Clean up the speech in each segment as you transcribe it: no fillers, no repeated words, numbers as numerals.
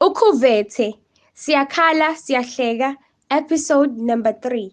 Ukhuvethe, siyakhala siyahleka, episode number 3.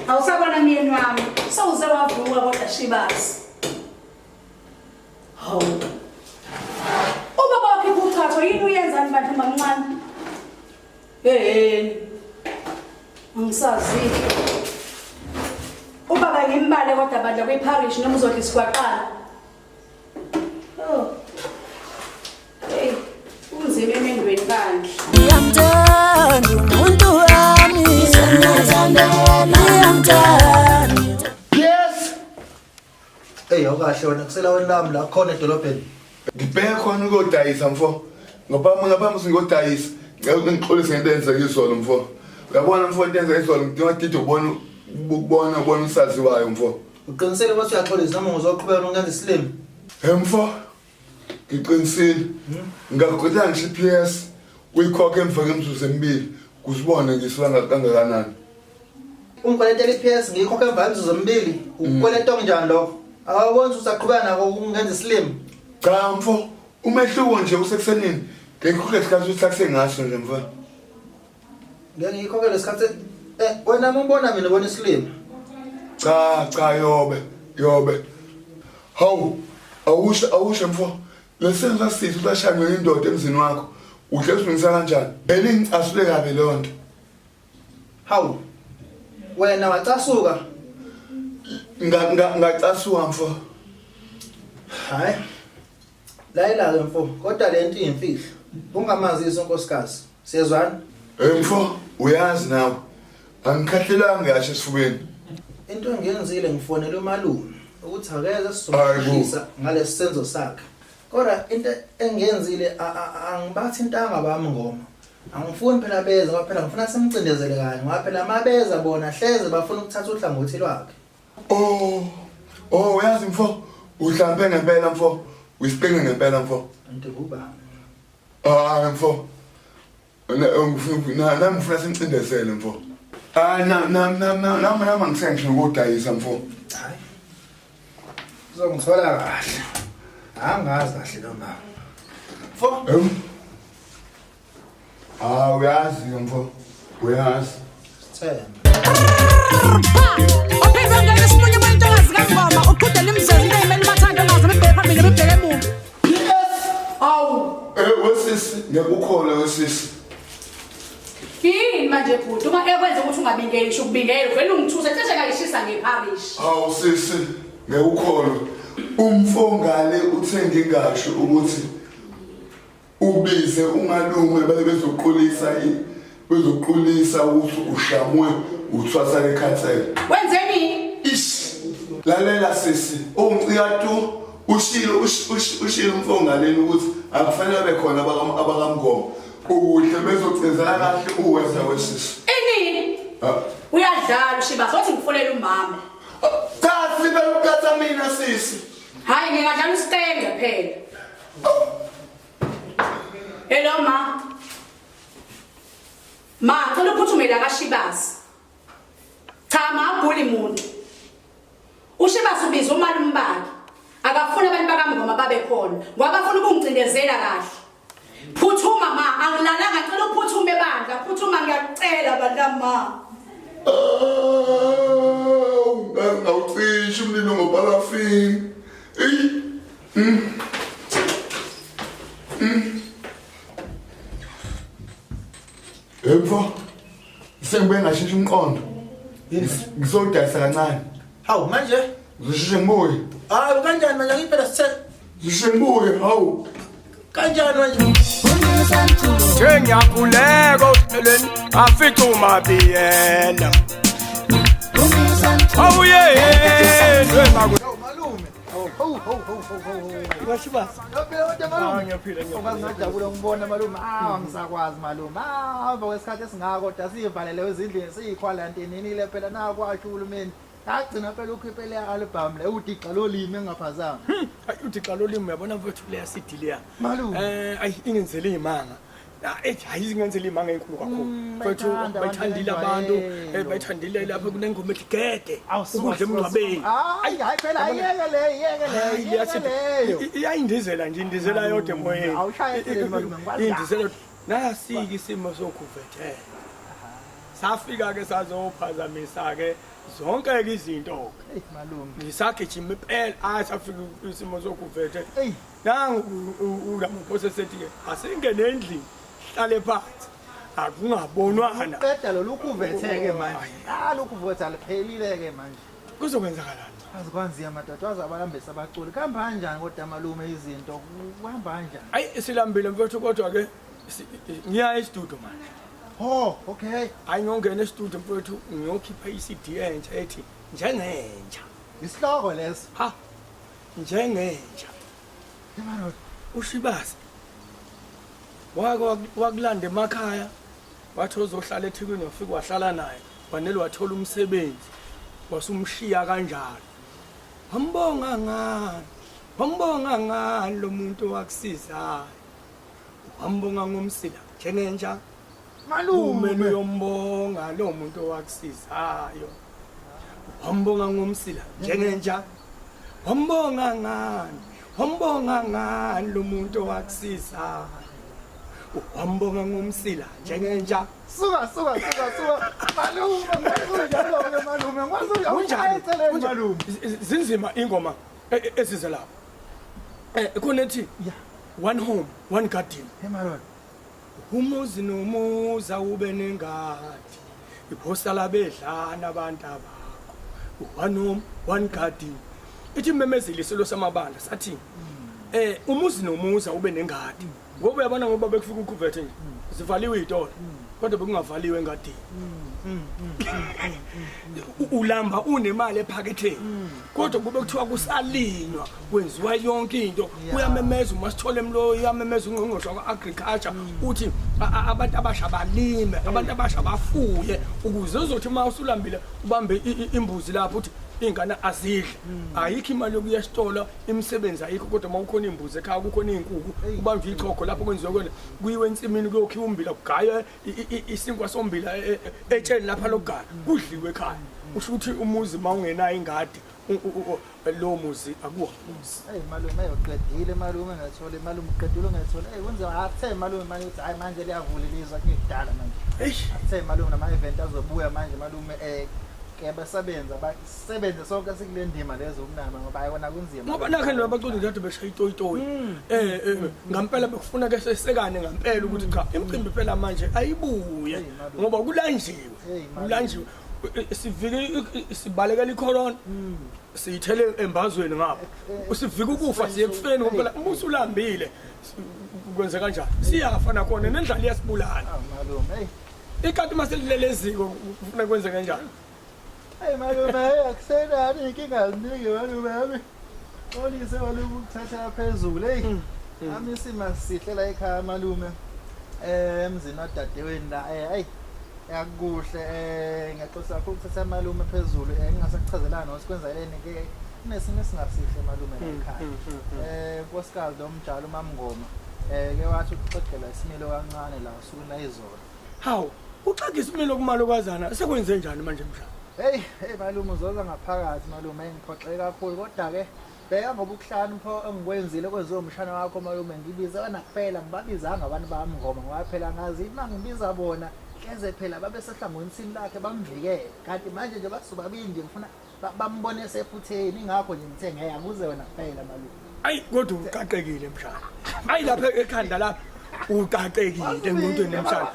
Awusabona myeni wami sawuze wavuka kodwa Shibase. Hawu. Ubaba wakhe kuchathwa yini uyenzani bantu bamncane? Angisazi. Ubaba ngimbale kodwa badla kweparish noma uzothi sikwaqala. Oh. Hey, unzime emendweni kanje. Ngiyamthanda umuntu wami, ngiyamthanda. Yes. Hey, awukahle wena kusela wena lami la khona edolobheni. Ngibheka khona ukodayisa mfo. Ngaphambi singodayisa. Ngixolisa ngento enze izolo mfo. Uyabona mfo into enze izolo ngidinga ukubona usaziwayo mfo. Uqinisele ukuthi uyaxolisa noma uzoqhubeka nokwenza islim? Mfo. Ngiqinisile. Ngaqhubeka ngisho PS kuyikhokha emva kwemzuzu emibili kusibone ngisibanga kangakanani. Ungikweleta iPS ngiyikhokha emva kwemzuzu emibili. Ukweleta kanjani lokho? Awubona usaqhubeka nako ukwenza islim? Cha mfo, umehluko nje usekusenini. Ngikhokhe isikhathi ukuthi ngaso nje mfo. Ngiyikhokha lesikhathi wena umbona mina ubona islim. Cha yobe. Hawu, awusho mfo. Lesenza sithi ulashanga indoda emzini wakho. Uhle usungisa kanjani? Asule kabe leyo nto. Hawu. Wena wacasuka? Ngacasuka mfo. Hayi. Layila-ke mfo, kodwa lento iyimfihlo. Ungamazisi unkosikazi. Siyezwana? Mfo, uyazi nawe. Angikhahlelanga kahle esifubeni. Into engiyenzile ngifonela umalume ukuthi akeze sizomshisa ngalesi senzo sakhe. Kodwa into engiyenzile angibathi intanga bami ngoma. Angifuni phela beza ngoba phela ngifuna simcindezele kanye ngoba phela amabeza bona hleze bafuna ukuthatha uhlangothi lwakhe. Uyazi mfo, uhlambe ngempela mfo. Uyisqengqe ngempela mfo. Anti kuba. Mfo. Nami ngifuna simcindezele mfo. Nami ngisengisho ukudayisa mfo. Hayi. Uzongithola kahle. Angazi kahle noma. Mfo. Uyazi mfo. Uyazi. Sithemba. Ophezanga uSmunyu umuntu ongazikangoma uqhudela imizezi into emeli mathanda ngaze bebheke phambili bebheke emuva. Awu. Wesisi, ngiyakukholwa wesisi. Yini manje bhuti uma ekwenza ukuthi ungabingeli sho ukubingela vele ungithusa cishe ngayishisa ngeparish. Hawu sisi, ngiyakukholwa. Umfo ngale uthenge ngasho ukuthi ubize umalume bezoqulisa ushamwe uthwasa lekhathele. Wenzeni? Lalela sisi, ungciyatu ushilo umfo ngaleni ukuthi akufanele bekhona abakamngoma. Uhle bezocezela kahle uwenza wesisi. Ini? Uyadlala uShibase wathi ngifonela umama. Cha sibe ukatha mina sisi. Hayi ngingadlala uSqengqe phela. Hello ma. Ma, ngicela uphuthume la kaShibase. Cha maguli umuntu. uShibase ubiza umalume bakhe. Akafuna abantu bakamngoma babe khona. Ngoba bafuna ukungicindezela kahle. Phuthuma ma, angilalanga ngicela uphuthume bandla. Phuthuma ngiyakucela bandla ma. Ngawucisha umlilo ngoparafini. Mfo, sengibe ngashintsha umqondo. Ngizodayisa kancane. Hawu manje? Ngisheshe ngibuye. Hayi kanjani manje ngiphela sithe. Ngisheshe ngibuye, hawu. Kanjani manje? Ngiyakhuleka uhlelweni afica umabiyela. Awuyena Malume. Shibase. Kodwa malume. Ngiyaphila Ungazijabula ngibona malume. Ngisakwazi malume. Emva kwesikhathi esingaka kodwa sivalele ezindlini siyiquarantine nile phela na kwasho uhulumeni. Agcina phela ukhiphe le album le udixa lolimi engaphazanga. Hayi udixa lolimi uyabona mfethu leya CD leya. Malume. Ayi ingenzele imanga. Hayi ingenzele imanga enkulu kakhulu. Mfethu bayithandile abantu, bayithandile lapha kunengoma ethi gede. Ukudla emngcwabeni. Hayi phela yeke leyo. Iyayindizela nje indizela yodwa emoyeni. Awushayisile malume ngikwazi. Indizela nasiki isimo sokuvethela. Safika ke sazophazamisa ke zonke izinto malume ngisagijima impela safika isimo sokuvethe nangu ulamaphosa sethi ke asingene endlini hlale phansi akungabonwana qeda lo ukuvetheke manje ukuvotha liphelile ke manje kuzokwenzakalani azikwanzi amadoda azabalambisa abaculi kuhamba kanjani kodwa malume izinto kuhamba kanjani hayi silambile mfethu kodwa ke ngiya e-studio manje. Oh, okay. Ayingongena e-studio mfethu ngiyokhipha i-CD entsha ethi njengentsha. Isihloko leso. Ha. Njengentsha. Yemano uShibase. Wakulanda emakhaya. Wathi uzohlala eThekwini wafika wahlala naye. Wanele wathola umsebenzi. Wasumshiya kanjalo. Wambonga ngani lo muntu wakusizayo. Wambonga ngomsila njengentsha. Malume uyombonga lo muntu wakusizayo. Wambonga ngomsila njengentsha. Wambonga ngani lo muntu wakusizayo. Wambonga ngomsila njengentsha. Suka. Malume ngiyakuzwa malume ngwazi uyayitheleni malume. Zinzima ingoma esize lapha. Kunethi one home, one garden. Emalona. Umuzi nomuza ube nengadi. Iphosta labedlana abantu abakho. One home, one garden. Ithi memezile isilo samabandla sathi umuzi nomuza ube nengadi. Ngoba uyabona ngoba bekufika Ukhuvethe nje. Sivaliwe izitolo. Kodwa bekungavaliwe engadini. Ulamba unemali ephaketheni. Kodwa kube kuthiwa kusalinywa kwenziwa yonke into. Uyamemeza umasithole emloyo, uyamemeza ungqongqoshe kwa-agriculture uthi abantu abasha balime, abantu abasha bafuye ukuze uzothi uma usulambile ubambe imbuzi lapho uthi ingane azidle. Ayikho imali yokuya esitolo, imisebenzi ayikho kodwa mawukhona imbuzi ekhaya kukhona izinkukhu ubambe ichokho lapho kwenziwa kwena kuyiwe ensimini kuyokhiwa umbila kugaywe isinkwa sombila etsheni lapha lokugaya kudliwe ekhaya. Usho ukuthi umuzi mawungenayo ingadi lo muzi akuwa muzi. Malume uyoqedile malume ngathola malume uqedile ngathola wenza athe malume manje uthi hayi manje liyavulilizwa kudala manje. Athe malume nama event azobuya manje malume ke basebenza basebenze sonke sikule ndima lezo ukunama ngoba ayona kunzima. Ngoba nakhe nabaculi nje beshaya itoyitoyi. Ngampela bekufuna ke sesekane ngampela ukuthi cha imicimbi phela manje ayibuye ngoba kulanjiwe. Sivike sibalekela icorona siyithele embazweni ngapha usivika ukufa siye kufeni ngoba umbuso ulambile kwenze kanjani siyafa nakhona nendlala iyasibulala malume ikanti maselileleziko ufuna kwenze kanjani malume akusenani inkinga ziningi malume yami olise malume ukuthatha phezulu ami sima sihlela ekhaya malume emzini wadadewini la yakuhle ngiyaxoxa ukuthatha malume phezulu ngingasakuchazelana nosikwenzeleni ke kunesimo singasihle malume ekhaya nkosikazi nomjalo mamngoma ke wathi uqedela isimilo kancane la usuku la izolo hawu uxaga isimilo kumalokazana sekwenze njani manje mshana hey malume uzoza ngaphakathi malume ngiphoxeke kakhulu kodwa ke beka ngoba ukuhlanu pho engikwenzile kwenziwe umshana wakho malume ngibiza wena kuphela ngibabizanga abantu bamngoma ngoba phela ngazi mangibiza bona keze phela babe sehlangonisini lakhe bamvikele kanti manje nje basubabili nje ngifuna bambone sefutheni ingakho nje ngithe ngeke akuze wena kuphela malume ayi kodwa uqaqekile mshana ayi lapha ekhanda lapha uqaqekile emuntwini mshana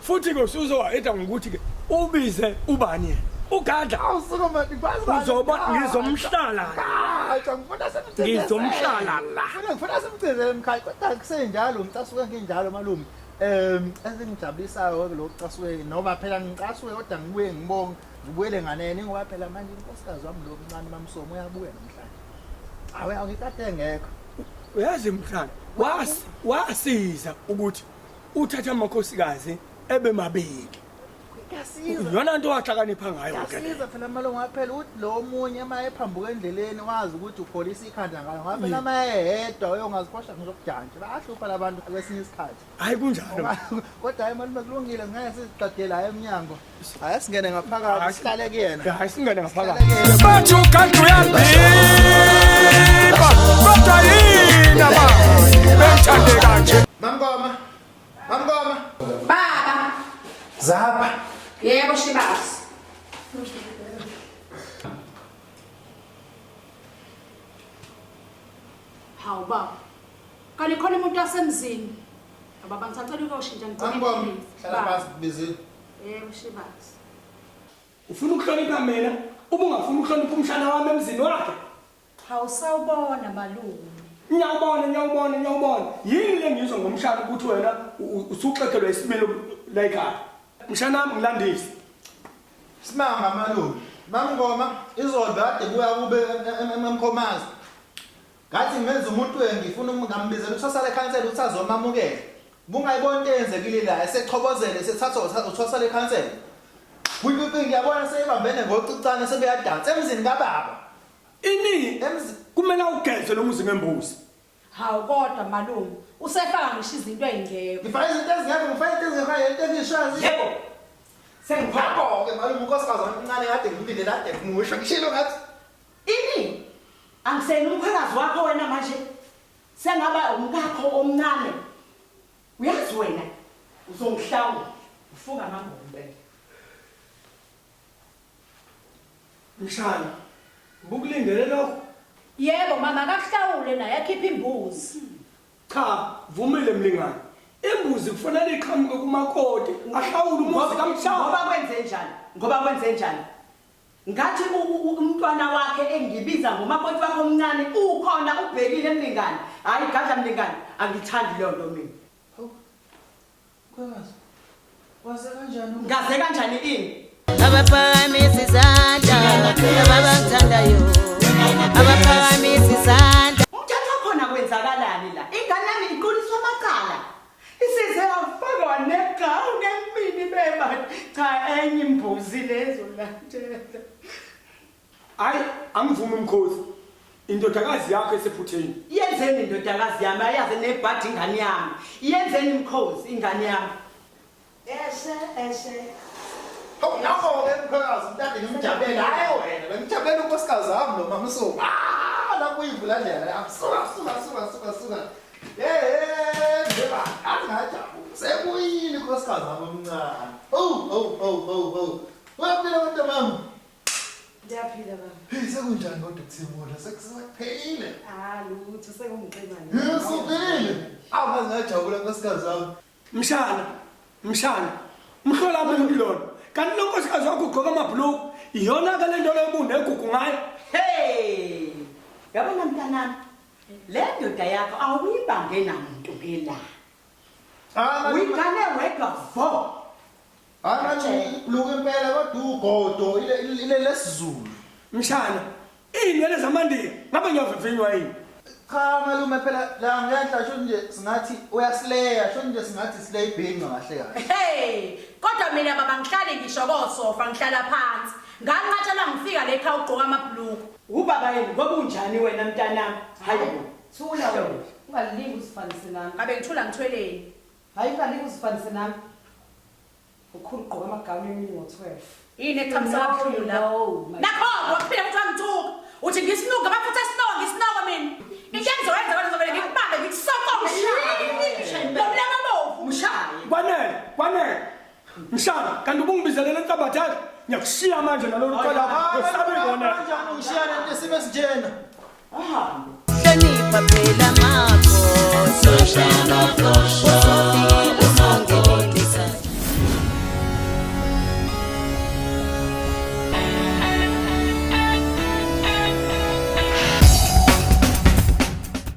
futhi ke usuzowaetha ngokuthi ke ubize ubani yena ugadla awusuka manje kwazi uzoba ngizomhlala ngizomhlala la ngifuna simcezele emkhaya kodwa kusenjalo ngicasuke nginjalo malume ezingijabulisayo lo casuke noma phela ngicasuke kodwa ngibuye ngibonge ngibuyele nganene ngoba phela manje inkosikazi wami lo mncane mamsomo uyabuya namhlanje Awe awukade ngekho. Uyazi mhlanga wasiza ukuthi uthathe amakhosikazi ebe mabili. Kuyasiza. Yona into wahlakanipha ngayo ke. Kuyasiza phela malungu aphela uthi lo omunye emaye phambuka endleleni wazi ukuthi ukholisa ikhanda ngayo. Ngaphela mayehedwa uyongaziphosha ngizokujantshi. Bayahlupha labantu kwesinye isikhathi. Hayi kunjalo. Kodwa hayi malume kulungile ngeke siziqedela hayi emnyango. Hayi singene ngaphakathi sihlale kuyena. Hayi singene ngaphakathi. Bathi ukanti uyandipha kodwa yini ba bengithande kanje. Mamgoma. Baba. Zapha. Yebo Shibase. Hawu baba. Kanti khona umuntu wasemzini. Baba ngithathela ukuyoshintsha Mamgoma. Hlala phansi bizini. Yebo Shibase. Ufuna ukuhlonipha mina, ubungafuna ukuhlonipha umshana wami emzini wakhe. Hawu sawubona malume. Nyawubona. Yini le ngizwe ngomshana ukuthi wena usuxegelwa isimilo la ekhaya. Mshana wami ngilandise. Simanga malume. Mamgoma izolo kade kuya kube emkhomazi. Ngathi ngenza umuntu ngifuna ngambizela uthosale khansela ukuthi azomamukela. Bungayibona into eyenzekile la esechobozele sethatha uthosale khansela. Kuyipipi ngiyabona seyibambene ngocicane sebeyadansa emzini kababa. Ini kumele ugeze lo muzi ngembuzi. Hawu kodwa malume usefaka ngisho izinto ezingekho. Ngifaka izinto ezingekho ngifaka into ezingekho into ezishazi. Yebo. Sengiphaqa ke malume unkosikazi omncane kade ngimlinde kade ngimusho ngishilo ngathi ini angisena umkhalazi wakho wena manje sengaba umkakho omncane uyazi wena uzongihlawula ufunga amangombe Mshana bukulindele lokho. Yebo mama akahlawule naye akhipha imbuzi. Cha, vumile mlingane. Imbuzi kufanele iqhamuke kumakoti ahlawule umuzi kamshana. Ngoba kwenze njani ngathi umntwana wakhe engibiza ngomakoti wakhe omncane ukhona ubhekile emlingane hayi gadla mlingane angithandi leyo nto mina. Waze kanjani ngaze kanjani ini abaphakamisa izandla ababangithandayo abaphakamisa izandla umthetho khona kwenzakalani la ingane yami iquliswa amacala isize yafakwa negawu ngemini beba cha enye imbuzi lezo landela Hayi angivumi umkhosi. Indodakazi yakho esephutheni. yenzeni indodakazi yami ayaze nebhadi ingane yami yenzeni imkhosi ingane yami eshe Hawu nakho ke mkhalazi mntade ngimjabela hayi wena bengijabela unkosikazi wami lo mama so la kuyivulandlela suka ndeba angajabu sekuyini unkosikazi wami omncane waphila abantu mama Ndiyaphila baba. hey sekunjani kodwa kuthimula sekupheyile Lutho sekungixebane. yesiphelile ngajabula unkosikazi wami Mshana. Mhlola abantu lona. Kanti lo nkosikazi wakho ugqoka amabhuluku. Iyona ke le nto lebunde egugu ngayo. hey yabona mntanami le ndoda yakho awuyibambe namuntu ke la uyigane wedwa vo Manje luke impela kodwa ugodo ile lesizulu. Mshana, inele zamandiya ngabe ngiyavivinywa yini? Cha malume phela la ngiyahla sho nje singathi uyasileya sho nje singathi sileya ibhinqa kahle kahle. Hey, kodwa mina baba ngihlale ngisho kosofa ngihlala phansi. Nganqatshelwa ngifika la ekhaya ugqoka amabhuluku. ubaba yini ngoba unjani wena mntanami hayi Thula wena. Ungalingi usifanise nami. Ngabe ngithula ngithweleni. Hayi ungalingi usifanise nami. Ukhulu ugqoka amagawuni emini ngo-12. Yini eqhamisa kakhulu la? Nakho waphila ukuthi wangithuka. Uthi ngisinuka bafutha isinongo isinongo mina. Into engizoyenza kodwa ngizovela ngikubambe ngikusoko mshaya. Lomlama bovu mshaya. Kwanele. Mshana, kanti ubungibizelele enhlabathana. Ngiyakushiya manje nalolu qala. Wesabe ngona. Kanjani ungishiya lento sime sinjena? ahambe hlonipha phela makho